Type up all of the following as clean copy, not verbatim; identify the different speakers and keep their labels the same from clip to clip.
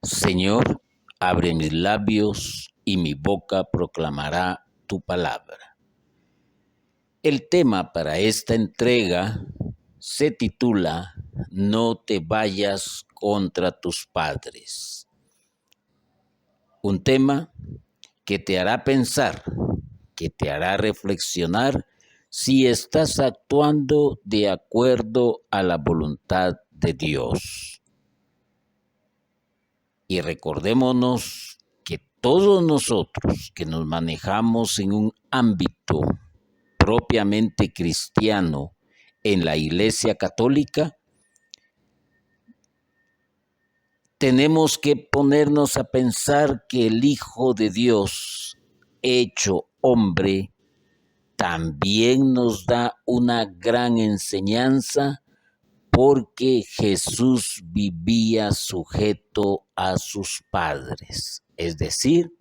Speaker 1: Señor, abre mis labios y mi boca proclamará tu palabra. El tema para esta entrega se titula No te vayas contra tus padres. Un tema que te hará pensar, que te hará reflexionar si estás actuando de acuerdo a la voluntad de Dios. Y recordémonos que todos nosotros que nos manejamos en un ámbito propiamente cristiano en la Iglesia Católica, tenemos que ponernos a pensar que el Hijo de Dios, hecho hombre, también nos da una gran enseñanza porque Jesús vivía sujeto a sus padres, es decir,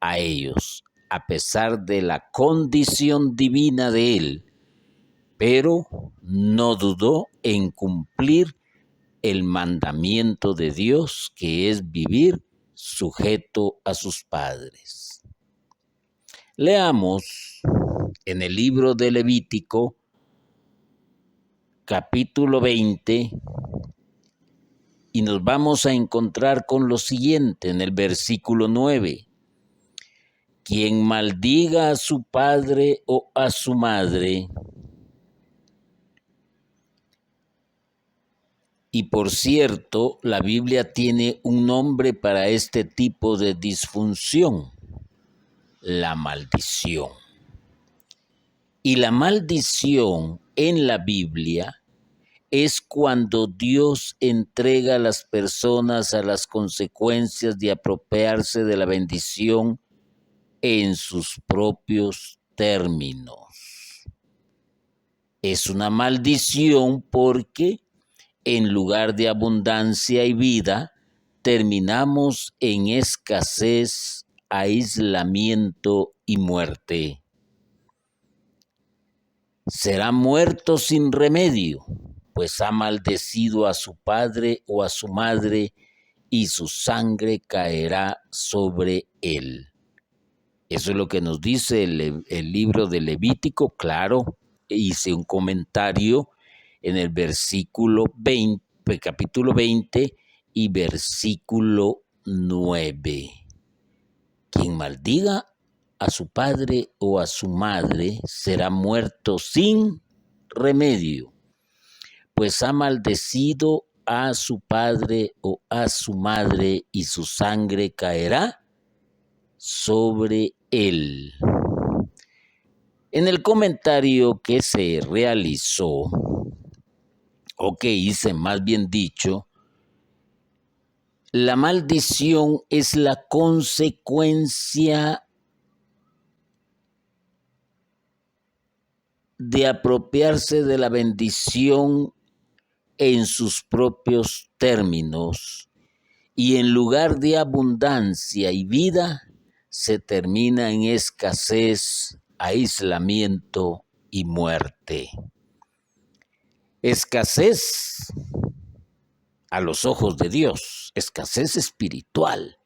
Speaker 1: a ellos, a pesar de la condición divina de él, pero no dudó en cumplir el mandamiento de Dios, que es vivir sujeto a sus padres. Leamos en el libro de Levítico, capítulo 20, y nos vamos a encontrar con lo siguiente en el versículo 9. Quien maldiga a su padre o a su madre, y por cierto, la Biblia tiene un nombre para este tipo de disfunción, la maldición. Y la maldición en la Biblia es cuando Dios entrega a las personas a las consecuencias de apropiarse de la bendición en sus propios términos. Es una maldición porque en lugar de abundancia y vida, terminamos en escasez, aislamiento y muerte. Será muerto sin remedio, pues ha maldecido a su padre o a su madre, y su sangre caerá sobre él. Eso es lo que nos dice el libro de Levítico. Claro, hice un comentario en el versículo 20, capítulo 20 y versículo 9. Quien maldiga a su padre o a su madre será muerto sin remedio, pues ha maldecido a su padre o a su madre, y su sangre caerá sobre él. En el comentario que se realizó, o que hice más bien dicho, la maldición es la consecuencia de apropiarse de la bendición en sus propios términos, y en lugar de abundancia y vida, se termina en escasez, aislamiento y muerte. Escasez a los ojos de Dios, escasez espiritual,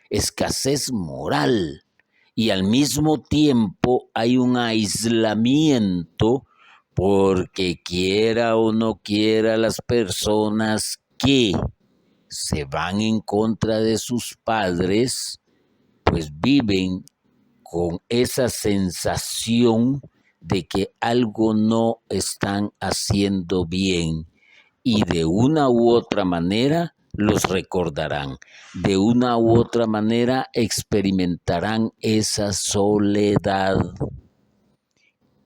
Speaker 1: escasez moral, y al mismo tiempo hay un aislamiento porque quiera o no quiera las personas que se van en contra de sus padres, pues viven con esa sensación de que algo no están haciendo bien, y de una u otra manera los recordarán, de una u otra manera experimentarán esa soledad.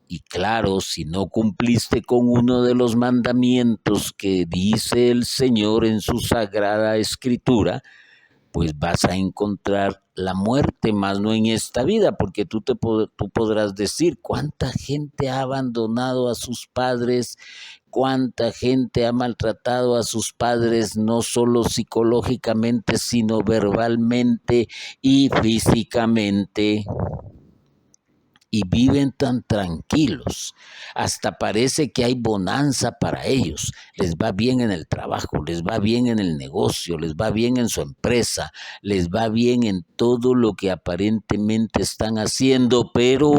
Speaker 1: Y claro, si no cumpliste con uno de los mandamientos que dice el Señor en su sagrada escritura, pues vas a encontrar la muerte, más no en esta vida, porque tú podrás decir cuánta gente ha abandonado a sus padres, cuánta gente ha maltratado a sus padres, no solo psicológicamente, sino verbalmente y físicamente. y viven tan tranquilos. Hasta parece que hay bonanza para ellos. Les va bien en el trabajo, les va bien en el negocio, les va bien en su empresa, les va bien en todo lo que aparentemente están haciendo, pero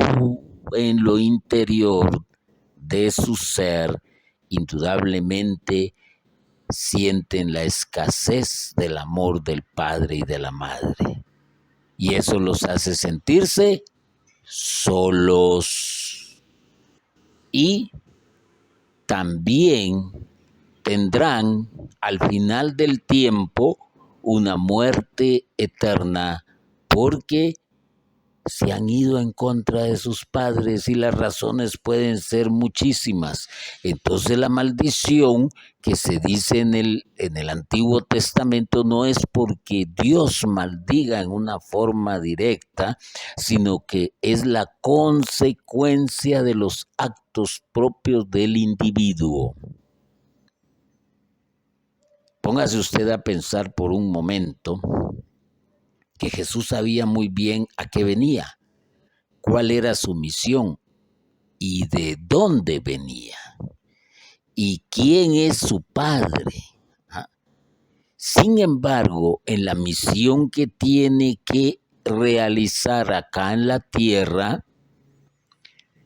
Speaker 1: en lo interior de su ser, indudablemente sienten la escasez del amor del padre y de la madre. Y eso los hace sentirse solos. Y también tendrán al final del tiempo una muerte eterna porque se han ido en contra de sus padres y las razones pueden ser muchísimas. Entonces la maldición que se dice en el Antiguo Testamento no es porque Dios maldiga en una forma directa, sino que es la consecuencia de los actos propios del individuo. Póngase usted a pensar por un momento que Jesús sabía muy bien a qué venía, cuál era su misión y de dónde venía y quién es su padre. Sin embargo, en la misión que tiene que realizar acá en la tierra,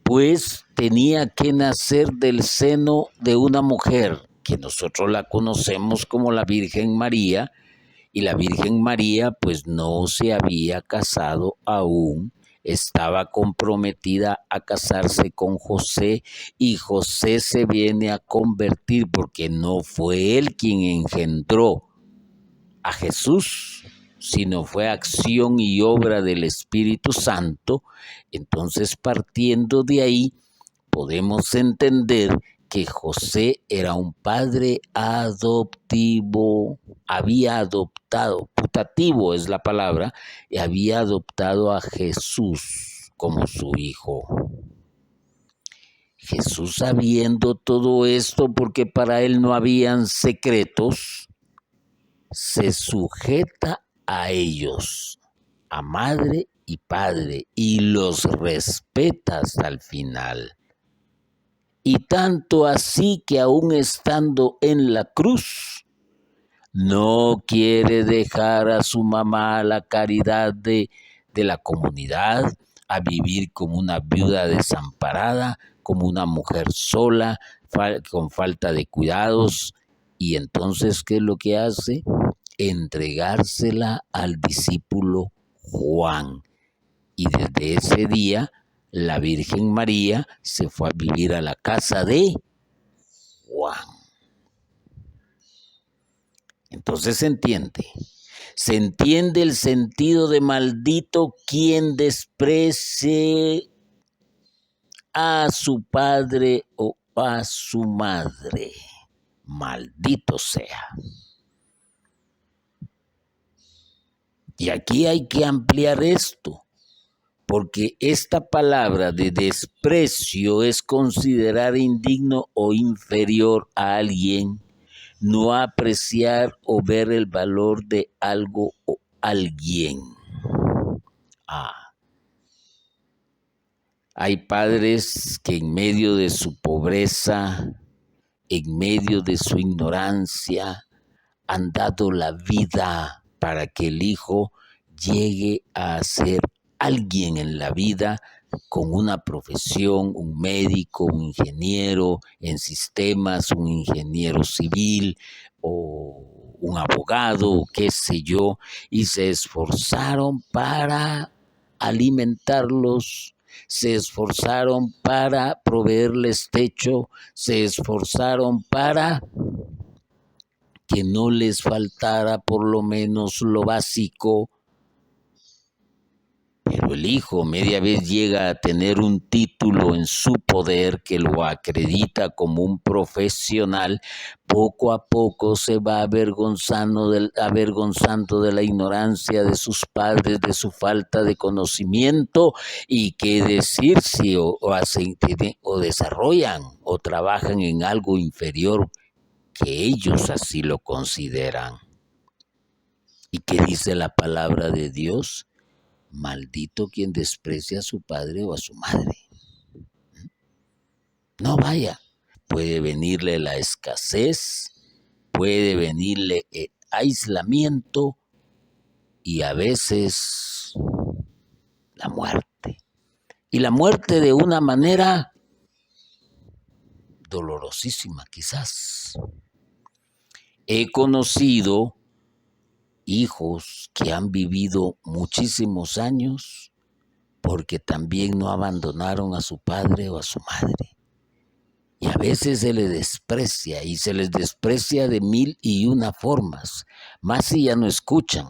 Speaker 1: pues tenía que nacer del seno de una mujer que nosotros la conocemos como la Virgen María, y la Virgen María pues no se había casado aún, estaba comprometida a casarse con José y José se viene a convertir porque no fue él quien engendró a Jesús, sino fue acción y obra del Espíritu Santo. Entonces, partiendo de ahí, podemos entender que José era un padre adoptivo, había adoptado, putativo es la palabra, y había adoptado a Jesús como su hijo. Jesús, sabiendo todo esto, porque para él no habían secretos, se sujeta a ellos, a madre y padre, y los respeta hasta el final. Y tanto así que aún estando en la cruz, no quiere dejar a su mamá a la caridad de la comunidad, a vivir como una viuda desamparada, como una mujer sola, con falta de cuidados. Y entonces, ¿qué es lo que hace? Entregársela al discípulo Juan. Y desde ese día, la Virgen María se fue a vivir a la casa de Juan. Entonces se entiende el sentido de maldito quien desprecie a su padre o a su madre. Maldito sea. Y aquí hay que ampliar esto, porque esta palabra de desprecio es considerar indigno o inferior a alguien, no apreciar o ver el valor de algo o alguien. Hay padres que en medio de su pobreza, en medio de su ignorancia, han dado la vida para que el hijo llegue a ser alguien en la vida con una profesión, un médico, un ingeniero en sistemas, un ingeniero civil o un abogado, qué sé yo, y se esforzaron para alimentarlos, se esforzaron para proveerles techo, se esforzaron para que no les faltara por lo menos lo básico. Pero el hijo media vez llega a tener un título en su poder que lo acredita como un profesional, poco a poco se va avergonzando de la ignorancia de sus padres, de su falta de conocimiento, y qué decir si o desarrollan o trabajan en algo inferior que ellos así lo consideran. ¿Y qué dice la palabra de Dios? Maldito quien desprecia a su padre o a su madre. No vaya. Puede venirle la escasez, puede venirle el aislamiento y a veces la muerte. Y la muerte de una manera dolorosísima, quizás. He conocido hijos que han vivido muchísimos años porque también no abandonaron a su padre o a su madre. Y a veces se les desprecia y se les desprecia de 1001 formas, más si ya no escuchan,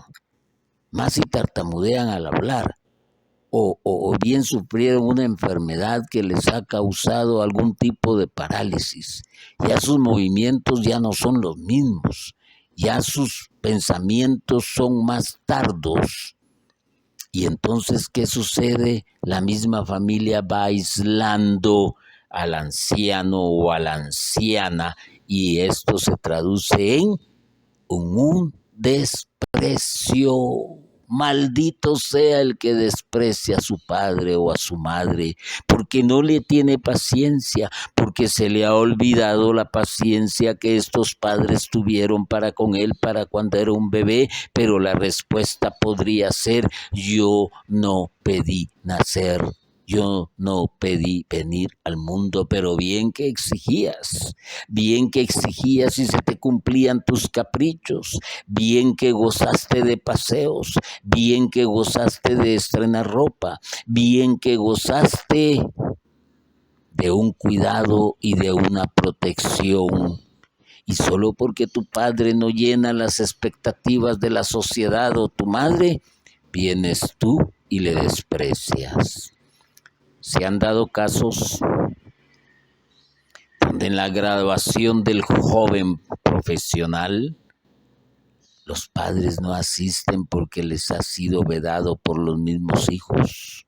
Speaker 1: más si tartamudean al hablar, o bien sufrieron una enfermedad que les ha causado algún tipo de parálisis. Ya sus movimientos ya no son los mismos, ya sus pensamientos son más tardos. Y entonces, ¿qué sucede? La misma familia va aislando al anciano o a la anciana y esto se traduce en un desprecio. Maldito sea el que desprecia a su padre o a su madre, porque no le tiene paciencia, porque se le ha olvidado la paciencia que estos padres tuvieron para con él, para cuando era un bebé, pero la respuesta podría ser: yo no pedí nacer. Yo no pedí venir al mundo, pero bien que exigías y se te cumplían tus caprichos, bien que gozaste de paseos, bien que gozaste de estrenar ropa, bien que gozaste de un cuidado y de una protección. Y solo porque tu padre no llena las expectativas de la sociedad o tu madre, vienes tú y le desprecias. Se han dado casos donde en la graduación del joven profesional los padres no asisten porque les ha sido vedado por los mismos hijos.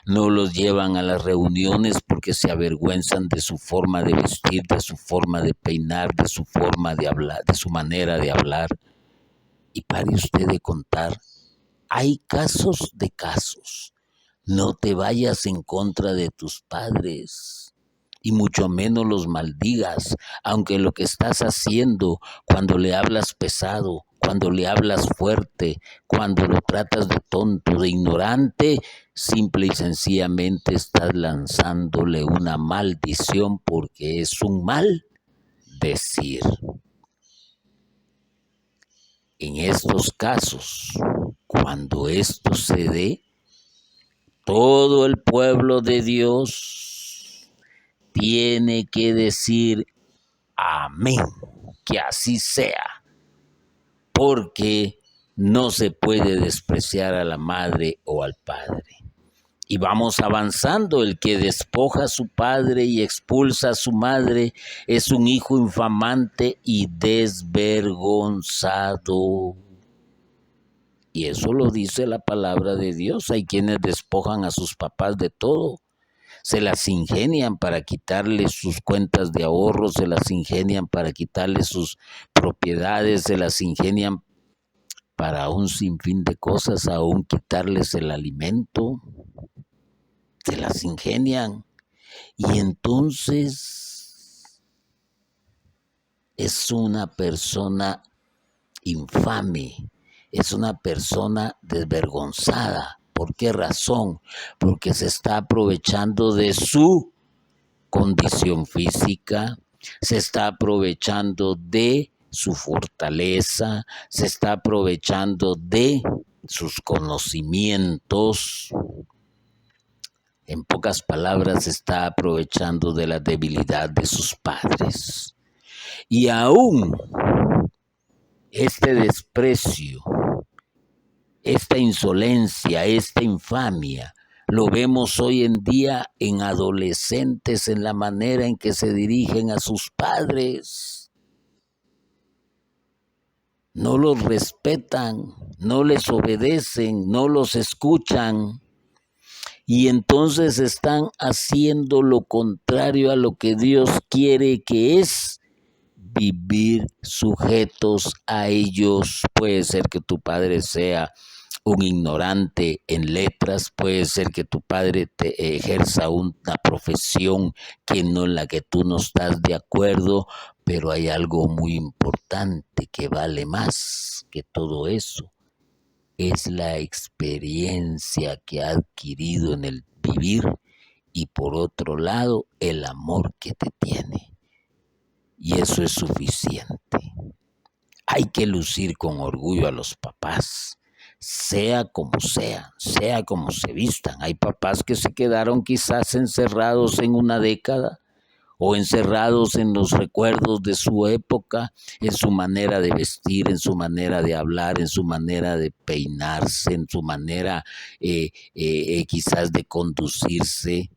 Speaker 1: No los llevan a las reuniones porque se avergüenzan de su forma de vestir, de su forma de peinar, de su forma de hablar, de su manera de hablar. Y pare usted de contar, hay casos de casos. No te vayas en contra de tus padres y mucho menos los maldigas, aunque lo que estás haciendo cuando le hablas pesado, cuando le hablas fuerte, cuando lo tratas de tonto, de ignorante, simple y sencillamente estás lanzándole una maldición porque es un mal decir. En estos casos, cuando esto se dé, todo el pueblo de Dios tiene que decir amén, que así sea, porque no se puede despreciar a la madre o al padre. Y vamos avanzando, el que despoja a su padre y expulsa a su madre es un hijo infamante y desvergonzado. Y eso lo dice la palabra de Dios. Hay quienes despojan a sus papás de todo. Se las ingenian para quitarles sus cuentas de ahorro, se las ingenian para quitarles sus propiedades, se las ingenian para un sinfín de cosas, aún quitarles el alimento. Se las ingenian. Y entonces es una persona infame. Es una persona desvergonzada. ¿Por qué razón? Porque se está aprovechando de su condición física, se está aprovechando de su fortaleza, se está aprovechando de sus conocimientos. En pocas palabras, se está aprovechando de la debilidad de sus padres. Y aún este desprecio, esta insolencia, esta infamia, lo vemos hoy en día en adolescentes, en la manera en que se dirigen a sus padres. No los respetan, no les obedecen, no los escuchan. Y entonces están haciendo lo contrario a lo que Dios quiere, que es vivir sujetos a ellos. Puede ser que tu padre sea un ignorante en letras, puede ser que tu padre te ejerza una profesión que no en la que tú no estás de acuerdo, pero hay algo muy importante que vale más que todo eso. Es la experiencia que ha adquirido en el vivir y por otro lado el amor que te tiene. Y eso es suficiente. Hay que lucir con orgullo a los papás, sea como se vistan. Hay papás que se quedaron quizás encerrados en una década o encerrados en los recuerdos de su época, en su manera de vestir, en su manera de hablar, en su manera de peinarse, en su manera quizás de conducirse,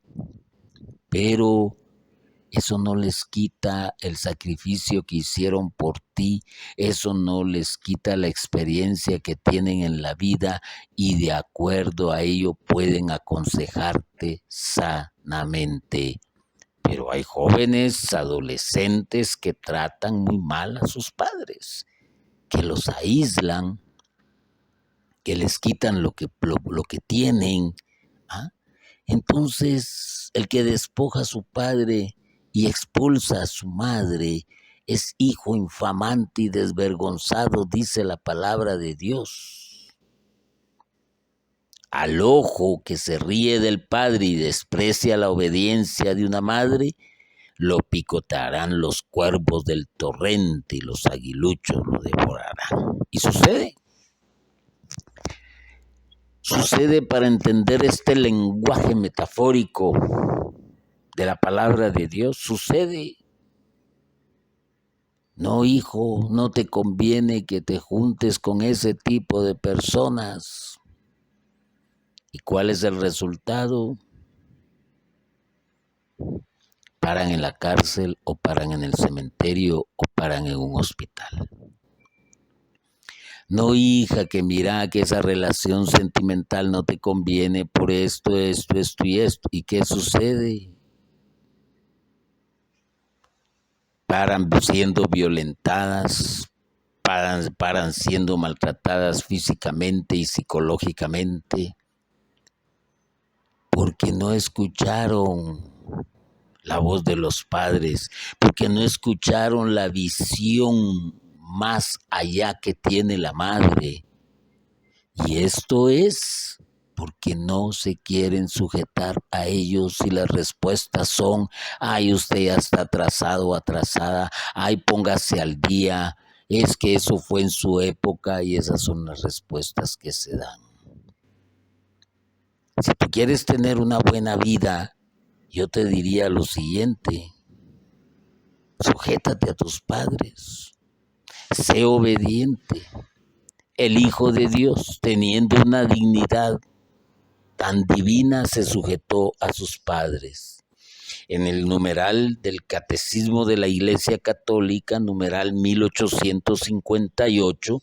Speaker 1: pero eso no les quita el sacrificio que hicieron por ti, eso no les quita la experiencia que tienen en la vida y de acuerdo a ello pueden aconsejarte sanamente. Pero hay jóvenes, adolescentes que tratan muy mal a sus padres, que los aíslan, que les quitan lo que tienen. ¿Ah? Entonces, el que despoja a su padre y expulsa a su madre es hijo infamante y desvergonzado, dice la palabra de Dios. Al ojo que se ríe del padre y desprecia la obediencia de una madre, lo picotearán los cuervos del torrente y los aguiluchos lo devorarán. Y sucede. Sucede para entender este lenguaje metafórico de la palabra de Dios. Sucede. No, hijo, no te conviene que te juntes con ese tipo de personas. ¿Y cuál es el resultado? Paran en la cárcel o paran en el cementerio o paran en un hospital. No, hija, que mira que esa relación sentimental no te conviene por esto, esto, esto y esto. ¿Y qué sucede? Paran siendo violentadas, paran siendo maltratadas físicamente y psicológicamente, porque no escucharon la voz de los padres, porque no escucharon la visión más allá que tiene la madre. Y esto es porque no se quieren sujetar a ellos y las respuestas son, ay, usted ya está atrasado o atrasada, ay, póngase al día, es que eso fue en su época y esas son las respuestas que se dan. Si tú quieres tener una buena vida, yo te diría lo siguiente, sujétate a tus padres, sé obediente. El Hijo de Dios, teniendo una dignidad tan divina, se sujetó a sus padres. En el numeral del Catecismo de la Iglesia Católica, numeral 1858,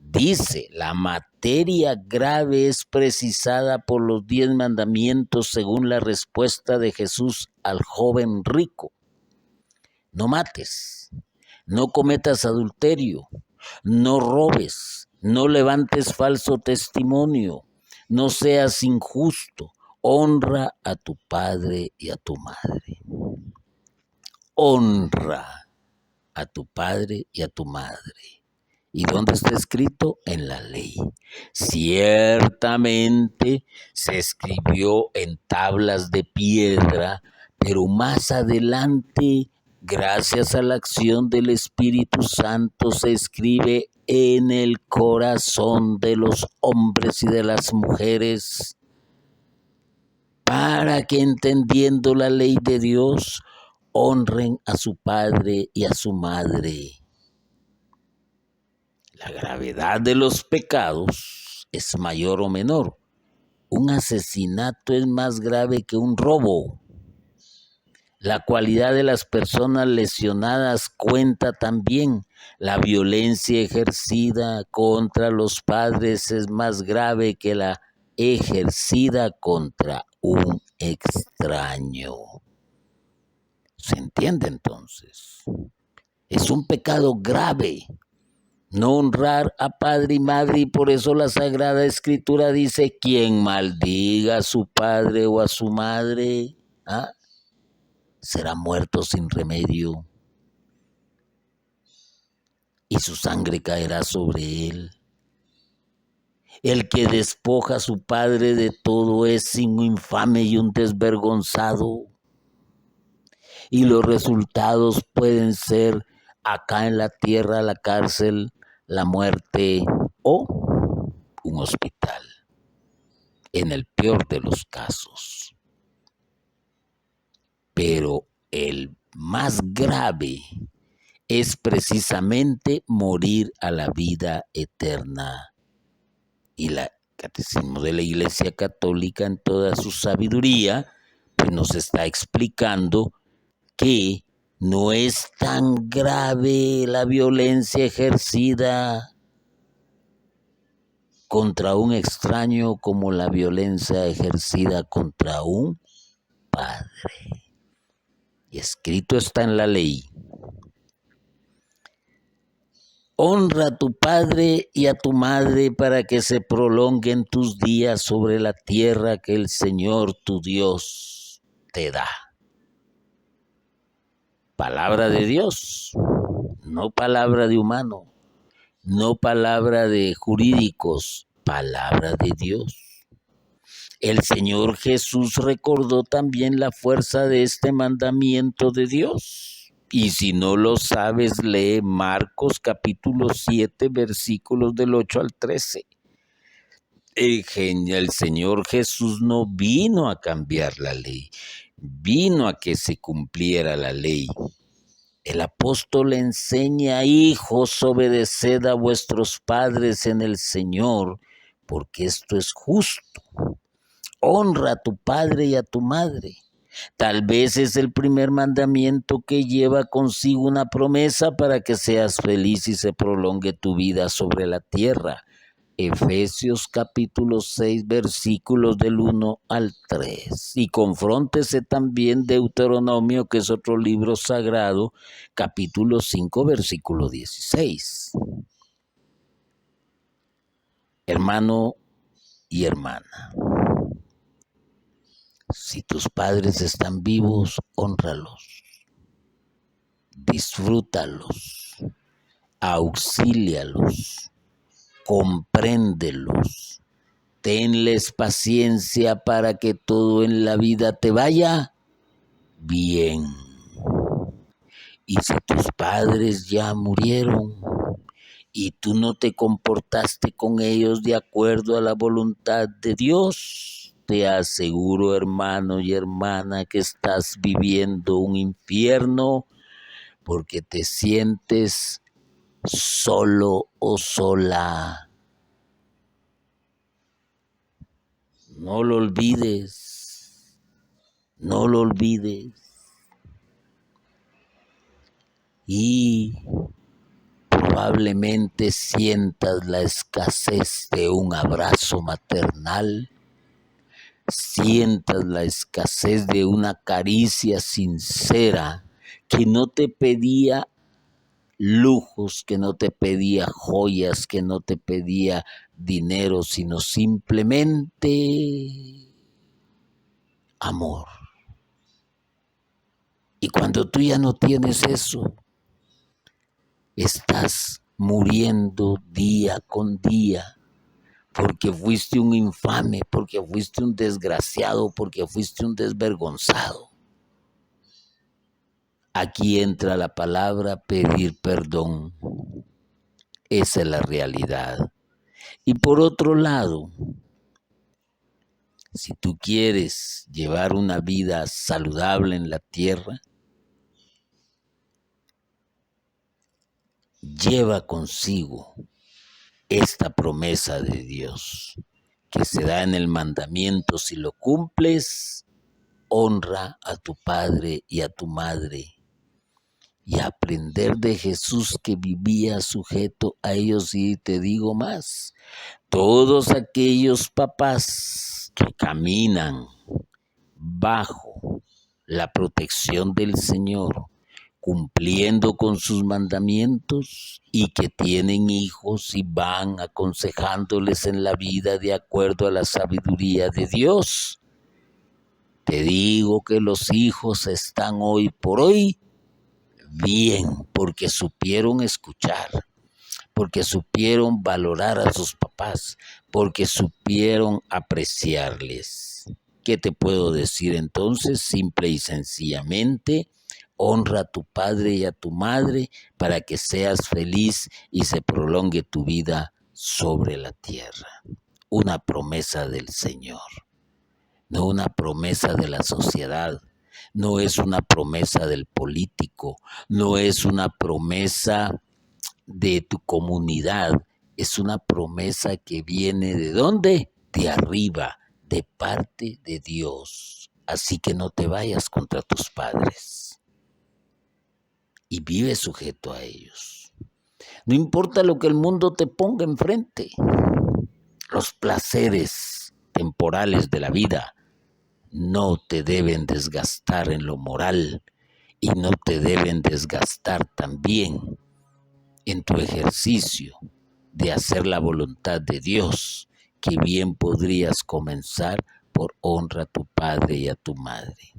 Speaker 1: dice, la materia grave es precisada por los 10 mandamientos según la respuesta de Jesús al joven rico. No mates, no cometas adulterio, no robes, no levantes falso testimonio, no seas injusto, honra a tu padre y a tu madre. Honra a tu padre y a tu madre. ¿Y dónde está escrito? En la ley. Ciertamente se escribió en tablas de piedra, pero más adelante, gracias a la acción del Espíritu Santo, se escribe en el corazón de los hombres y de las mujeres, para que entendiendo la ley de Dios, honren a su padre y a su madre. La gravedad de los pecados es mayor o menor. Un asesinato es más grave que un robo. La cualidad de las personas lesionadas cuenta también. La violencia ejercida contra los padres es más grave que la ejercida contra un extraño. ¿Se entiende entonces? Es un pecado grave. no honrar a padre y madre, y por eso la Sagrada Escritura dice: quien maldiga a su padre o a su madre, será muerto sin remedio, y su sangre caerá sobre él. El que despoja a su padre de todo es un infame y un desvergonzado. Y los resultados pueden ser acá en la tierra, la cárcel, la muerte o un hospital, en el peor de los casos. Pero el más grave es precisamente morir a la vida eterna. Y la Catecismo de la Iglesia Católica, en toda su sabiduría, pues nos está explicando que no es tan grave la violencia ejercida contra un extraño como la violencia ejercida contra un padre. Y escrito está en la ley: honra a tu padre y a tu madre para que se prolonguen tus días sobre la tierra que el Señor tu Dios te da. Palabra de Dios, no palabra de humano, no palabra de jurídicos, palabra de Dios. El Señor Jesús recordó también la fuerza de este mandamiento de Dios. Y si no lo sabes, lee Marcos capítulo 7, versículos del 8 al 13. El Señor Jesús no vino a cambiar la ley, vino a que se cumpliera la ley. El apóstol enseña: hijos, obedeced a vuestros padres en el Señor, porque esto es justo. Honra a tu padre y a tu madre. Tal vez es el primer mandamiento que lleva consigo una promesa para que seas feliz y se prolongue tu vida sobre la tierra. Efesios capítulo 6, versículos del 1 al 3. Y confróntese también Deuteronomio, que es otro libro sagrado, capítulo 5, versículo 16. Hermano y hermana, si tus padres están vivos, hónralos, disfrútalos, auxílialos, compréndelos, tenles paciencia para que todo en la vida te vaya bien. Y si tus padres ya murieron y tú no te comportaste con ellos de acuerdo a la voluntad de Dios, te aseguro, hermano y hermana, que estás viviendo un infierno porque te sientes solo o sola. No lo olvides, no lo olvides. Y probablemente sientas la escasez de un abrazo maternal, sientas la escasez de una caricia sincera que no te pedía lujos, que no te pedía joyas, que no te pedía dinero, sino simplemente amor. Y cuando tú ya no tienes eso, estás muriendo día con día, porque fuiste un infame, porque fuiste un desgraciado, porque fuiste un desvergonzado. Aquí entra la palabra pedir perdón. Esa es la realidad. Y por otro lado, si tú quieres llevar una vida saludable en la tierra, lleva consigo esta promesa de Dios, que se da en el mandamiento: si lo cumples, honra a tu padre y a tu madre. Y aprender de Jesús, que vivía sujeto a ellos. Y te digo más, todos aquellos papás que caminan bajo la protección del Señor, cumpliendo con sus mandamientos y que tienen hijos y van aconsejándoles en la vida de acuerdo a la sabiduría de Dios. Te digo que los hijos están hoy por hoy bien, porque supieron escuchar, porque supieron valorar a sus papás, porque supieron apreciarles. ¿Qué te puedo decir entonces? Simple y sencillamente, honra a tu padre y a tu madre para que seas feliz y se prolongue tu vida sobre la tierra. Una promesa del Señor, no una promesa de la sociedad, no es una promesa del político, no es una promesa de tu comunidad, es una promesa que viene ¿de dónde? De arriba, de parte de Dios. Así que no te vayas contra tus padres y vive sujeto a ellos. No importa lo que el mundo te ponga enfrente, los placeres temporales de la vida no te deben desgastar en lo moral y no te deben desgastar también en tu ejercicio de hacer la voluntad de Dios, que bien podrías comenzar por honra a tu padre y a tu madre.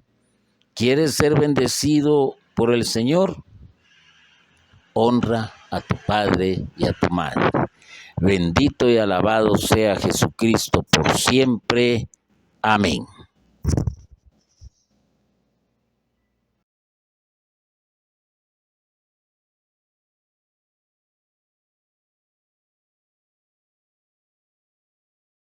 Speaker 1: ¿Quieres ser bendecido por el Señor? Honra a tu padre y a tu madre. Bendito y alabado sea Jesucristo por siempre. Amén.